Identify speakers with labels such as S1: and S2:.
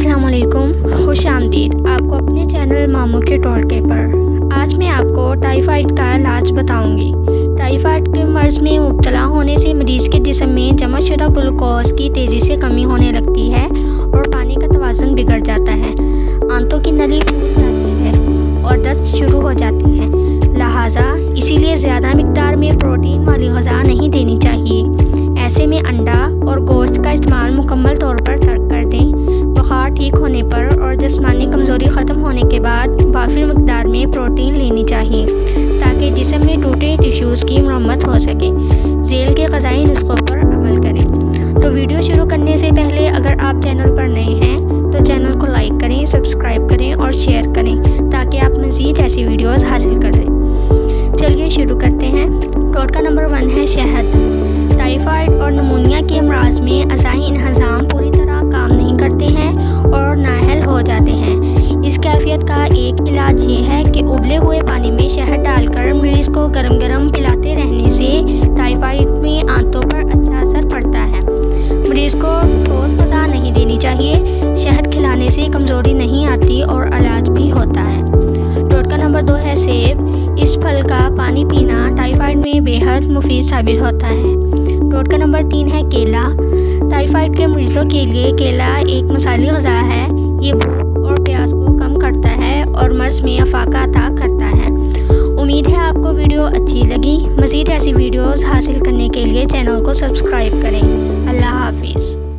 S1: अस्सलाम वालेकुम, खुश आमदीद आपको अपने चैनल मामू के टोटके पर। आज मैं आपको टाइफाइड का इलाज बताऊंगी। टाइफाइड के मर्ज़ में मुब्तला होने से मरीज़ के जिस्म में जमा शुदा ग्लूकोज की तेज़ी से कमी होने लगती है और पानी का तवाज़ुन बिगड़ जाता है। आंतों की नली फूल जाती है और दस्त शुरू हो जाती है। लिहाजा इसीलिए ज़्यादा मिक़दार में प्रोटीन वाली ग़िज़ा नहीं देनी चाहिए। ऐसे में अंडा और गोश्त का इस्तेमाल मुकम्मल तौर पर तर्क कर दें। बुखार ठीक होने पर और जिस्मानी कमज़ोरी ख़त्म होने के बाद वाफिर मिक़दार में प्रोटीन लेनी चाहिए ताकि जिस्म में टूटे टिश्यूज़ की मरम्मत हो सके। झेल के ग़िज़ाई नुस्ख़ों पर अमल करें। तो वीडियो शुरू करने से पहले अगर आप चैनल पर नए हैं तो चैनल को लाइक करें, सब्सक्राइब करें और शेयर करें ताकि आप मज़ीद ऐसी वीडियोज़ हासिल करें। चलिए शुरू करते हैं। टोटका नंबर 1 है शहद। टाइफाइड और नमूनिया के अमराज में अज़ाई इंहज़ाम पूरी तरह काम नहीं करते हैं और नाअहल हो जाते हैं। इस कैफियत का एक इलाज ये है कि उबले हुए पानी में शहद डालकर मरीज़ को गरम गरम पिलाते रहने से टाइफाइड में आंतों पर अच्छा असर पड़ता है। मरीज़ को ठोस ग़िज़ा नहीं देनी चाहिए। शहद खिलाने से कमज़ोरी नहीं आती और इलाज भी होता है। टोटका नंबर 2 है सेब। इस फल का पानी पीना टाइफाइड में बेहद मुफीद साबित होता है। टोटका नंबर 3 है केला। टाइफाइड के मरीज़ों के लिए केला एक मसाली ग़िज़ा है। ये भूख और प्यास को कम करता है और मर्ज़ में अफ़ाक़ा अता करता है। उम्मीद है आपको वीडियो अच्छी लगी। मज़ीद ऐसी वीडियोज़ हासिल करने के लिए चैनल को सब्सक्राइब करें। अल्लाह हाफ़िज़।